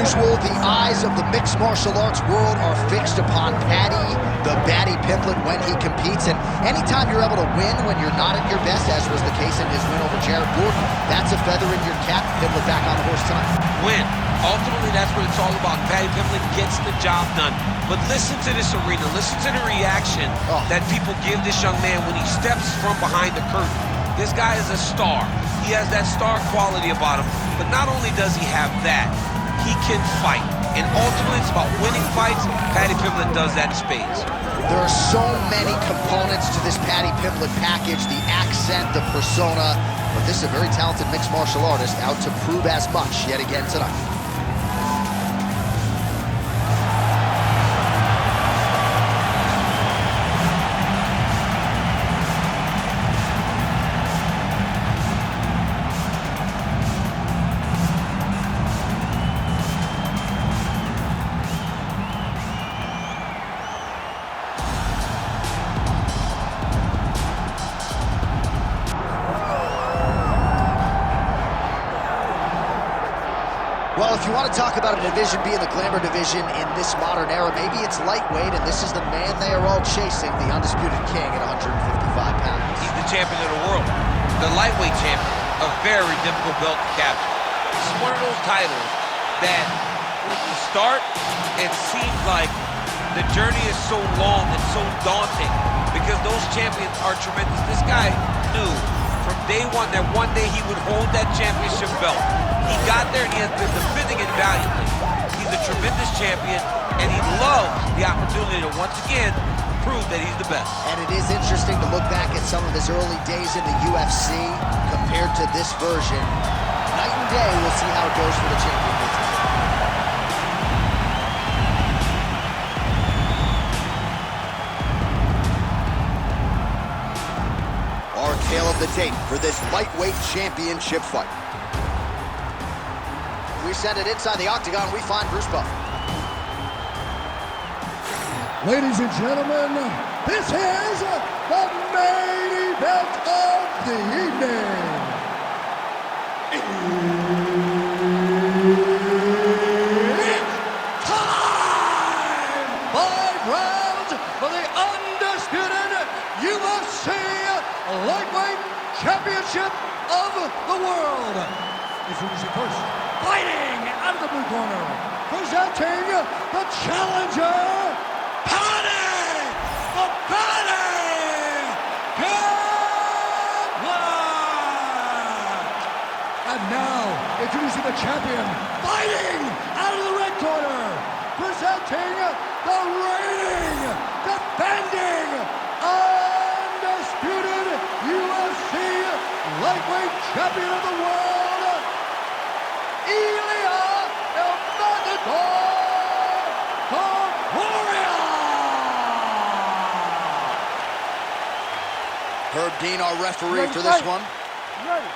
usual, the eyes of the mixed martial arts world are fixed upon Paddy, the Paddy Pimblett, when he competes. And anytime you're able to win when you're not at your best, as was the case in his win over Jared Gordon, that's a feather in your cap. Pimblett back on the horse tonight. Win. Ultimately, that's what it's all about. Paddy Pimblett gets the job done. But listen to this arena. Listen to the reaction that people give this young man when he steps from behind the curtain. This guy is a star. He has that star quality about him. But not only does he have that, he can fight. And ultimately, it's about winning fights. Paddy Pimblett does that in spades. There are so many components to this Paddy Pimblett package, the accent, the persona. But this is a very talented mixed martial artist out to prove as much yet again tonight. Well, if you want to talk about a division being the glamour division in this modern era, maybe it's lightweight, and this is the man they are all chasing, the undisputed king at 155 pounds. He's the champion of the world, the lightweight champion, a very difficult belt to capture. This is one of those titles that, when you start, it seems like the journey is so long and so daunting because those champions are tremendous. This guy knew from day one that one day he would hold that championship belt. He got there and he has been defending it valiantly. He's a tremendous champion and he loves the opportunity to once again prove that he's the best. And it is interesting to look back at some of his early days in the UFC compared to this version. Night and day, we'll see how it goes for the champion. Our tale of the tape for this lightweight championship fight. We send it inside the octagon, we find Bruce Buffer. Ladies and gentlemen, this is the main event of the evening. It's time! 5 rounds for the undisputed UFC Lightweight Championship of the World. Introducing first, fighting out of the blue corner, presenting the challenger, Paddy, the Paddy Pimblett. And now, introducing the champion, fighting out of the red corner, presenting the reigning, defending, undisputed UFC Lightweight Champion of the World, Ilia, Topuria. Herb Dean, our referee for this one. Ready.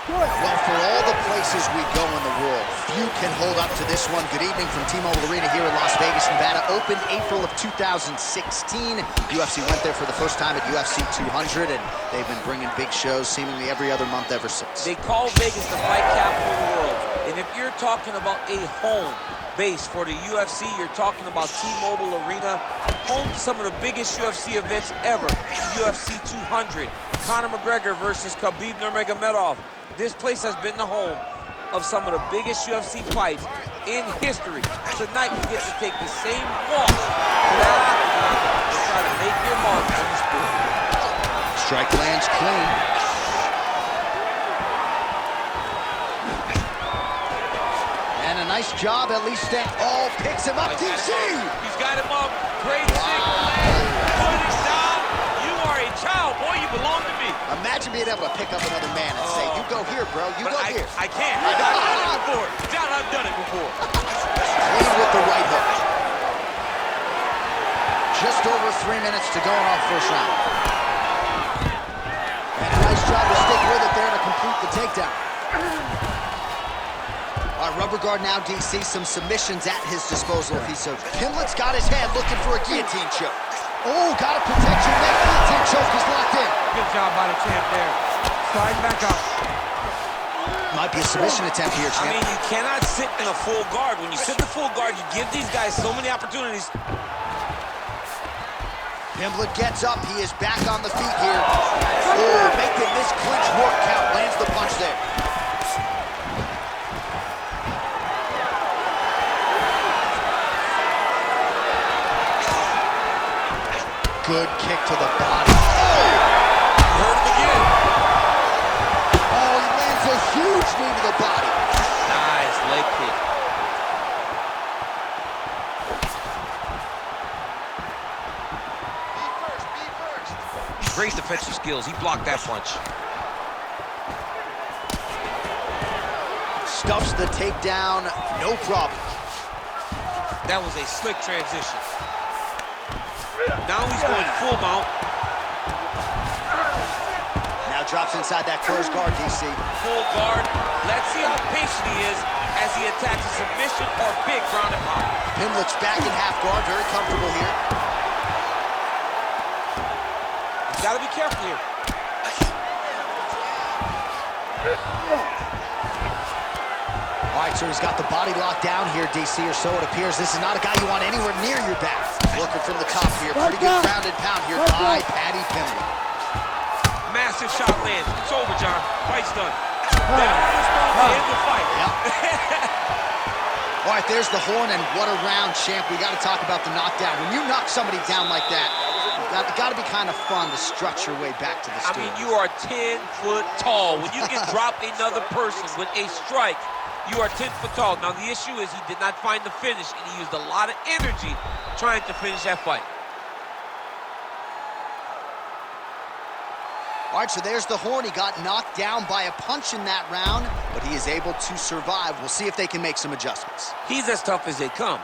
Good. Well, for all the places we go in the world, few can hold up to this one. Good evening from T-Mobile Arena here in Las Vegas, Nevada. Opened April of 2016. UFC went there for the first time at UFC 200, and they've been bringing big shows seemingly every other month ever since. They call Vegas the fight capital of the world. And if you're talking about a home base for the UFC, you're talking about T-Mobile Arena, home to some of the biggest UFC events ever. UFC 200, Conor McGregor versus Khabib Nurmagomedov. This place has been the home of some of the biggest UFC fights in history. Tonight you get to take the same walk to that octagon and try to make your mark on the sport. Strike lands clean. And a nice job, at least that all picks him up, DC. He's got him up. Great single leg. Put it down. You are a child, boy. You belong to me. Imagine being able to pick up another man and say, you go here, bro, you go here. I can't. I've done it before. John, I've done it before. Clean with the right hook. Just over 3 minutes to go in our first round. And a nice job to stick with it there to complete the takedown. All right, rubber guard now, DC. Some submissions at his disposal if he's so. Pimblett's got his head looking for a guillotine choke. Oh, got to protect your neck. Guillotine choke is locked in. Good job by the champ there. Slide back up. Might be a submission attempt here, champ. I mean, you cannot sit in a full guard. When you sit in the full guard, you give these guys so many opportunities. Pimblett gets up. He is back on the feet here. Oh, making this clinch work count. Lands the punch there. Good kick to the body. Oh! Hurt him again. Oh, he lands a huge knee to the body. Nice leg kick. Great defensive skills. He blocked that punch. Stuffs the takedown, no problem. That was a slick transition. Now he's going full mount. Now drops inside that closed guard, DC. Full guard. Let's see how patient he is as he attacks a submission or big ground and pound. Pimblett's back in half guard, very comfortable here. He's got to be careful here. All right, so he's got the body locked down here, DC, or so it appears. This is not a guy you want anywhere near your back. Looking from the top here. Pretty good grounded pound here by Paddy Pimblett. Massive shot lands. It's over, John. Fight's done. That was supposed to end the fight. Yep. All right, there's the horn, and what a round, champ. We got to talk about the knockdown. When you knock somebody down like that, it's got to be kind of fun to strut your way back to the stool. I mean, you are 10 foot tall. When you can drop another person with a strike, you are 10 foot tall. Now, the issue is he did not find the finish, and he used a lot of energy trying to finish that fight. All right, so there's the horn. He got knocked down by a punch in that round, but he is able to survive. We'll see if they can make some adjustments. He's as tough as they come.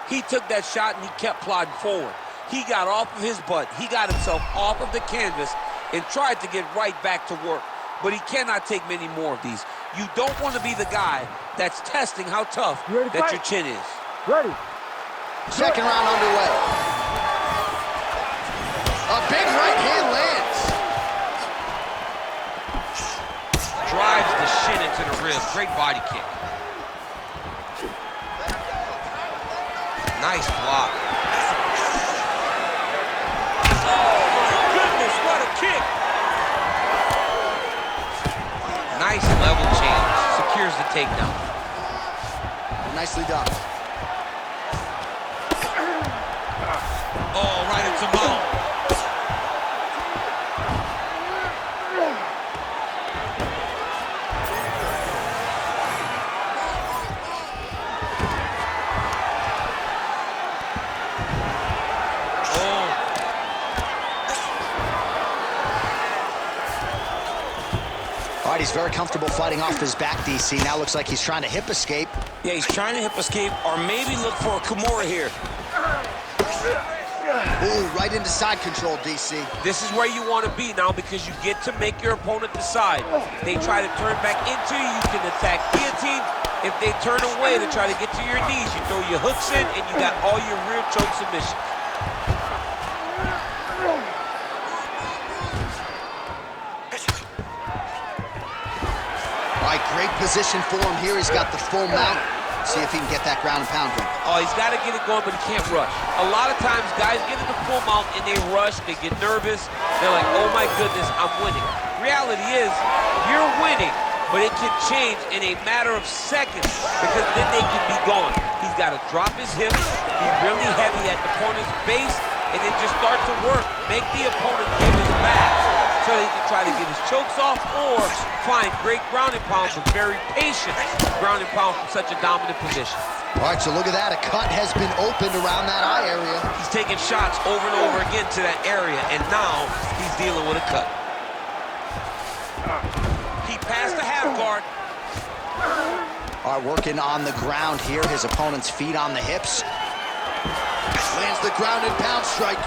He took that shot, and he kept plodding forward. He got off of his butt. He got himself off of the canvas and tried to get right back to work. But he cannot take many more of these. You don't want to be the guy that's testing how tough that your chin is. Ready. Second round underway. A big right hand lands. Drives the shin into the ribs. Great body kick. Nice block. Oh, my goodness, what a kick. Nice level change. Secures the takedown. Nicely done. Oh, right into mount. All right, he's very comfortable fighting off his back, DC. Now looks like he's trying to hip escape. Yeah, he's trying to hip escape or maybe look for a Kimura here. Ooh, right into side control, DC. This is where you want to be now because you get to make your opponent decide. They try to turn back into you, you can attack guillotine. If they turn away to try to get to your knees, you throw your hooks in and you got all your rear choke submissions. All right, great position for him here. He's got the full mount. See if he can get that ground and pound going. Oh, he's got to get it going, but he can't rush. A lot of times, guys get in the full mount and they rush, they get nervous. They're like, oh my goodness, I'm winning. Reality is, you're winning, but it can change in a matter of seconds because then they can be gone. He's got to drop his hips, be really heavy at the opponent's base, and then just start to work. Make the opponent give his back so he can try to get his chokes off or find great ground and pound, but very patient ground and pound from such a dominant position. All right, so look at that. A cut has been opened around that eye area. He's taking shots over and over again to that area, and now he's dealing with a cut. He passed the half guard. All right, working on the ground here. His opponent's feet on the hips. Lands the ground and pound strike.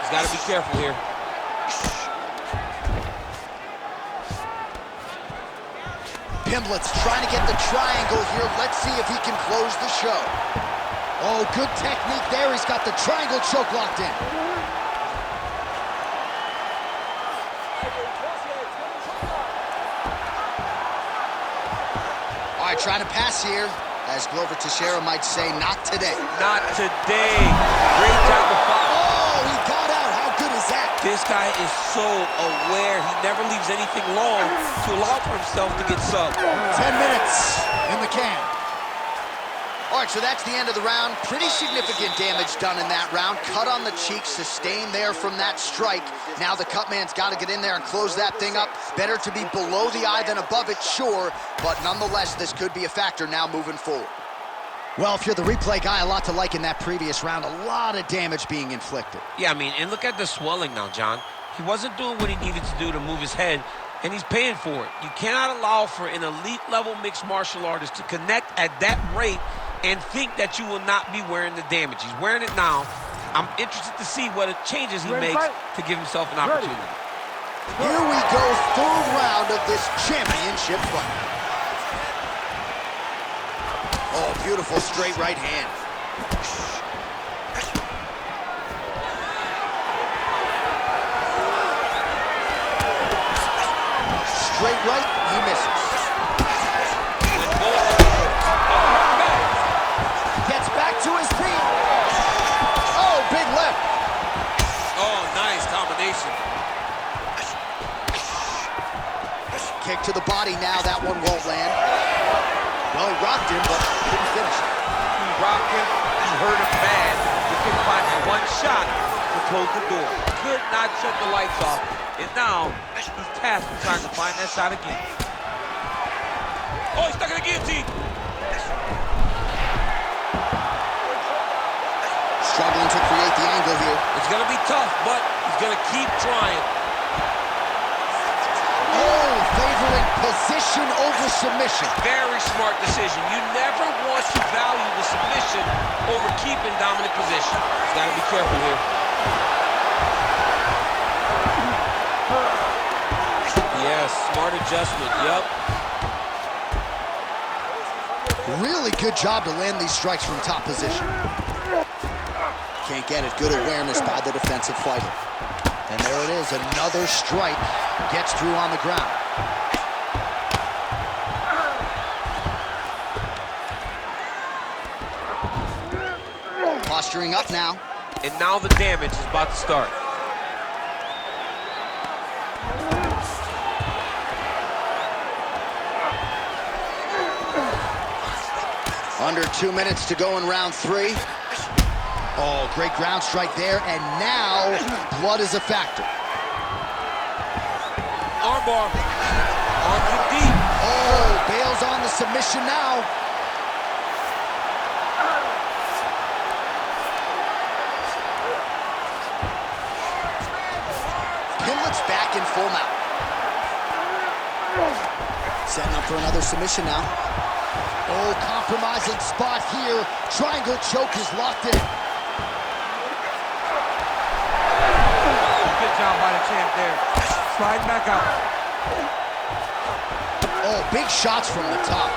He's got to be careful here. Pimblett's trying to get the triangle here. Let's see if he can close the show. Oh, good technique there. He's got the triangle choke locked in. trying to pass here. As Glover Teixeira might say, not today. Not today. Great job to follow. Oh, he got out. How good is that? This guy is so aware. He never leaves anything long to allow for himself to get subbed. 10 minutes in the can. All right, so that's the end of the round. Pretty significant damage done in that round. Cut on the cheek, sustained there from that strike. Now the cut man's got to get in there and close that thing up. Better to be below the eye than above it, sure, but nonetheless, this could be a factor now moving forward. Well, if you're the replay guy, a lot to like in that previous round. A lot of damage being inflicted. Yeah, I mean, and look at the swelling now, John. He wasn't doing what he needed to do to move his head, and he's paying for it. You cannot allow for an elite-level mixed martial artist to connect at that rate and think that you will not be wearing the damage. He's wearing it now. I'm interested to see what changes he makes to give himself an opportunity. Here we go, third round of this championship fight. Oh, beautiful straight right hand. Straight right, he misses. Gets back to his feet. Oh, big left. Oh, nice combination. Kick to the body now, that one won't land. Well, he rocked him, but couldn't finish it. He rocked him, he hurt him bad. He couldn't find that one shot to close the door. Could not shut the lights off. And now, he's tasked with trying to find that shot again. Oh, he's stuck in the guillotine. Struggling to create the angle here. It's going to be tough, but he's going to keep trying. Oh, favoring position over submission. Very smart decision. You never want to value the submission over keeping dominant position. He's got to be careful here. Yes, smart adjustment, yep. Really good job to land these strikes from top position. Can't get it. Good awareness by the defensive fighter. And there it is, another strike gets through on the ground. Posturing up now. And now the damage is about to start. Under 2 minutes to go in round 3. Oh, great ground strike there, and now blood is a factor. Armbar. Arm kick deep. Oh, bails on the submission now. Pimblett's back in full mount. Setting up for another submission now. Oh, compromising spot here. Triangle choke is locked in. Good job by the champ there. Slide back out. Oh, big shots from the top.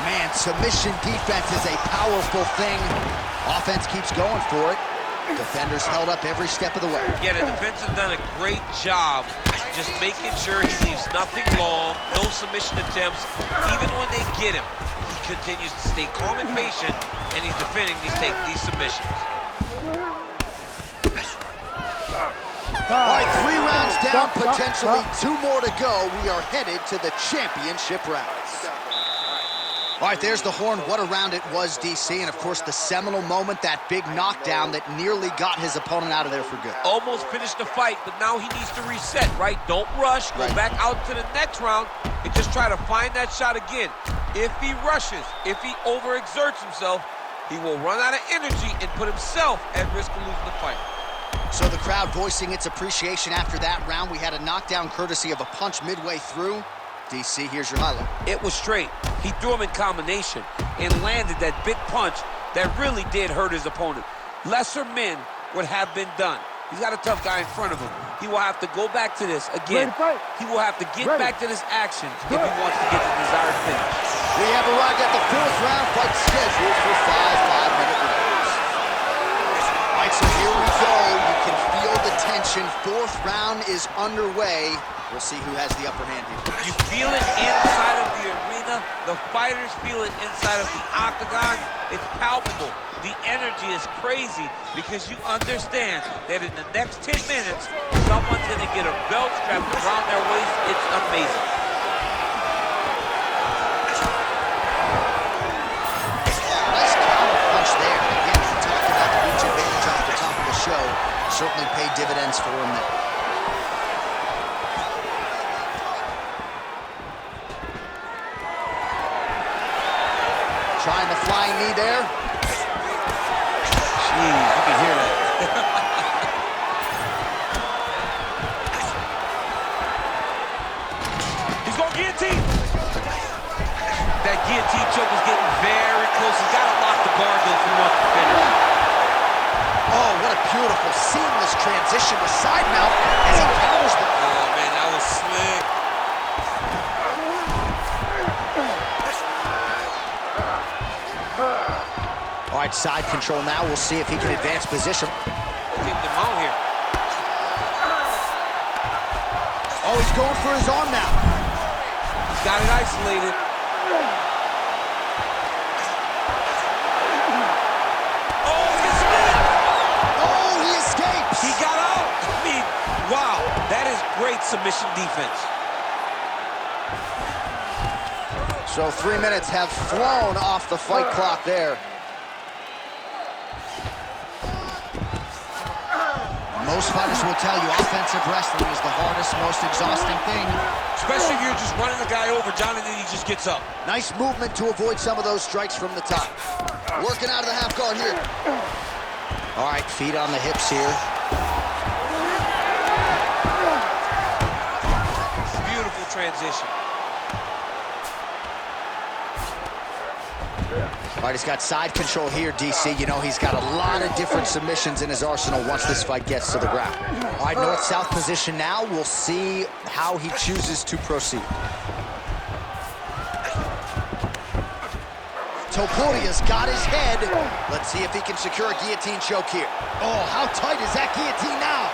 Man, submission defense is a powerful thing. Offense keeps going for it. Defenders held up every step of the way. Yeah, the defense has done a great job just making sure he leaves nothing long, no submission attempts. Even when they get him, he continues to stay calm and patient, and he's defending these submissions. All right, 3 rounds down, potentially 2 more to go. We are headed to the championship rounds. All right, there's the horn. What a round it was, DC. And, of course, the seminal moment, that big knockdown that nearly got his opponent out of there for good. Almost finished the fight, but now he needs to reset, right? Don't rush. Go back out to the next round and just try to find that shot again. If he rushes, if he overexerts himself, he will run out of energy and put himself at risk of losing the fight. So the crowd voicing its appreciation after that round. We had a knockdown courtesy of a punch midway through. DC, here's your highlight. It was straight. He threw him in combination and landed that big punch that really did hurt his opponent. Lesser men would have been done. He's got a tough guy in front of him. He will have to go back to this again. He will have to get back to this action if he wants to get the desired finish. We have arrived at the 4th round, fight scheduled for 5 5-minute rounds. All right, so here we go. You can feel the tension action. Fourth round is underway. We'll see who has the upper hand here. You feel it inside of the arena. The fighters feel it inside of the octagon. It's palpable. The energy is crazy because you understand that in the next 10 minutes, someone's going to get a belt strapped around their waist. It's amazing. Nice counter punch there. Again, we talked about the reach advantage off the top of the show. Certainly paid dividends for him there. Trying the flying knee there. Jeez, you can hear that. He's going guillotine. That guillotine choke is getting very close. He's got to lock the guard though if he wants to finish. Oh, what a beautiful, seamless transition with side mount as he counters the... Oh, man, that was slick. All right, side control now. We'll see if he can advance position. Take them out here. Oh, he's going for his arm now. He's got it isolated. Oh, He escapes. he got out. I mean, wow, that is great submission defense. So 3 minutes have flown off the fight clock there. Most fighters will tell you offensive wrestling is the hardest, most exhausting thing. Especially if you're just running the guy over, John, and then he just gets up. Nice movement to avoid some of those strikes from the top. Working out of the half guard here. All right, feet on the hips here. Beautiful transition. All right, he's got side control here, DC. You know, he's got a lot of different submissions in his arsenal once this fight gets to the ground. All right, north-south position now. We'll see how he chooses to proceed. Topuria's got his head. Let's see if he can secure a guillotine choke here. Oh, how tight is that guillotine now?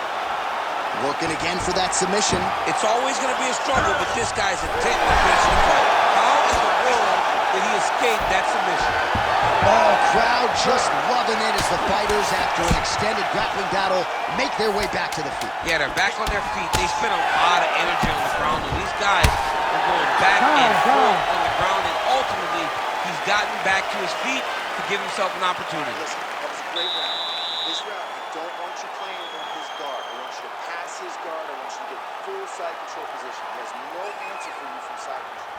Working again for that submission. It's always going to be a struggle, but this guy's intent on finishing the fight. How in the world did he escape that submission? Oh, crowd just loving it as the fighters, after an extended grappling battle, make their way back to the feet. Yeah, they're back on their feet. They spent a lot of energy on the ground, and these guys are going back and forth on the ground, and ultimately, he's gotten back to his feet to give himself an opportunity. Listen, that was a great round. This round, I don't want you playing on his guard. I want you to pass his guard. I want you to get full side control position. He has no answer for you from side control.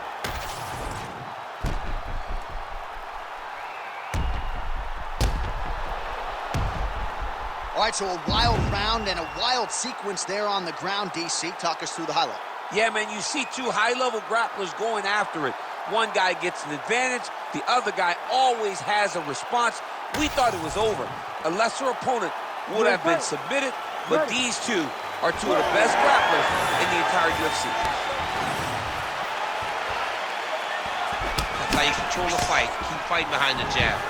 All right, so a wild round and a wild sequence there on the ground, DC. Talk us through the highlight. Yeah, man, you see two high-level grapplers going after it. One guy gets an advantage. The other guy always has a response. We thought it was over. A lesser opponent would have been submitted, but these two are two of the best grapplers in the entire UFC. That's how you control the fight. Keep fighting behind the jab.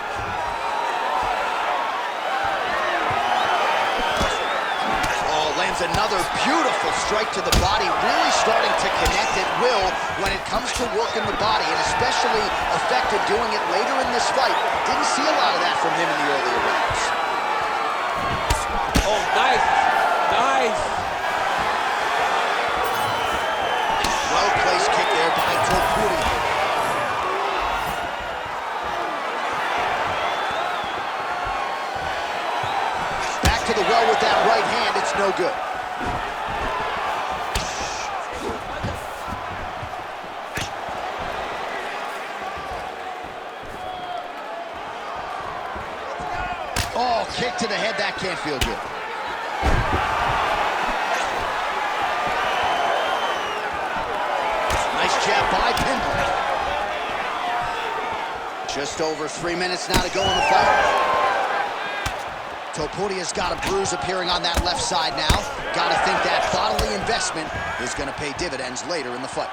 Lands another beautiful strike to the body, really starting to connect at will when it comes to working the body, and especially effective doing it later in this fight. Didn't see a lot of that from him in the earlier rounds. Oh, nice. Nice. Well-placed kick there by Topuria. Back to the well with that right hand. It's no good. Oh, kick to the head. That can't feel good. Nice jab by Pimblett. Just over 3 minutes now to go in the fight. Topuria's got a bruise appearing on that left side now. Got to think that bodily investment is going to pay dividends later in the fight.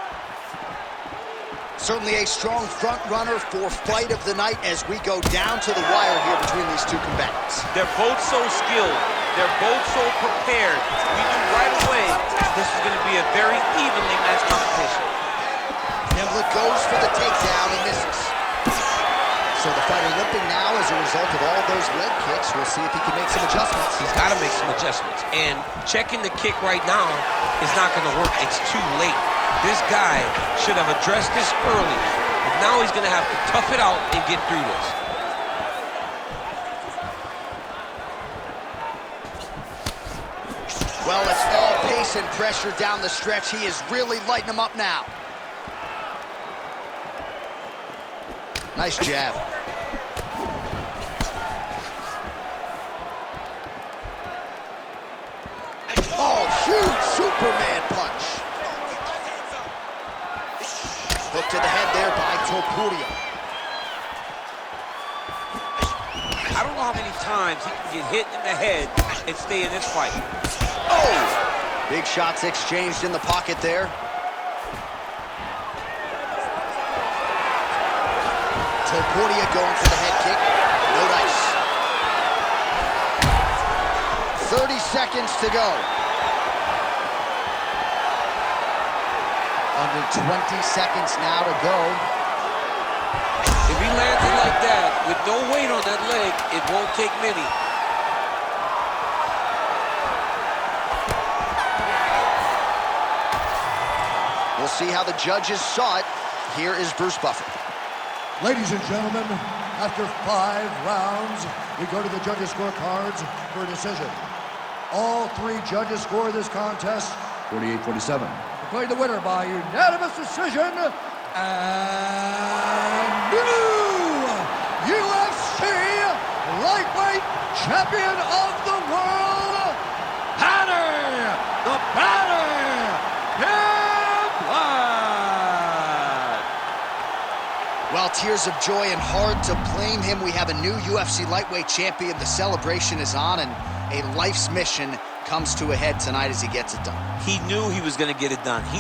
Certainly a strong front runner for fight of the night as we go down to the wire here between these two combatants. They're both so skilled. They're both so prepared. We knew right away this was going to be a very evenly matched competition. Pimblett goes for the takedown and misses. So the fighter limping now as a result of all those leg kicks. We'll see if he can make some adjustments. He's got to make some adjustments. And checking the kick right now is not going to work. It's too late. This guy should have addressed this early. But now he's going to have to tough it out and get through this. Well, it's all pace and pressure down the stretch. He is really lighting him up now. Nice jab. Oh, huge Superman punch. Hook to the head there by Topuria. I don't know how many times he can get hit in the head and stay in this fight. Oh! Big shots exchanged in the pocket there. Topuria going for the head kick. No dice. 30 seconds to go. Under 20 seconds now to go. If he lands it like that, with no weight on that leg, it won't take many. We'll see how the judges saw it. Here is Bruce Buffer. Ladies and gentlemen, after 5 rounds, we go to the judges' scorecards for a decision. All 3 judges score this contest 48-47. Declared the winner by unanimous decision, and new UFC lightweight champion of the world, Paddy, the Paddy Pimblett. Well, tears of joy and hard to blame him. We have a new UFC lightweight champion. The celebration is on, and a life's mission comes to a head tonight as he gets it done. He knew he was going to get it done. He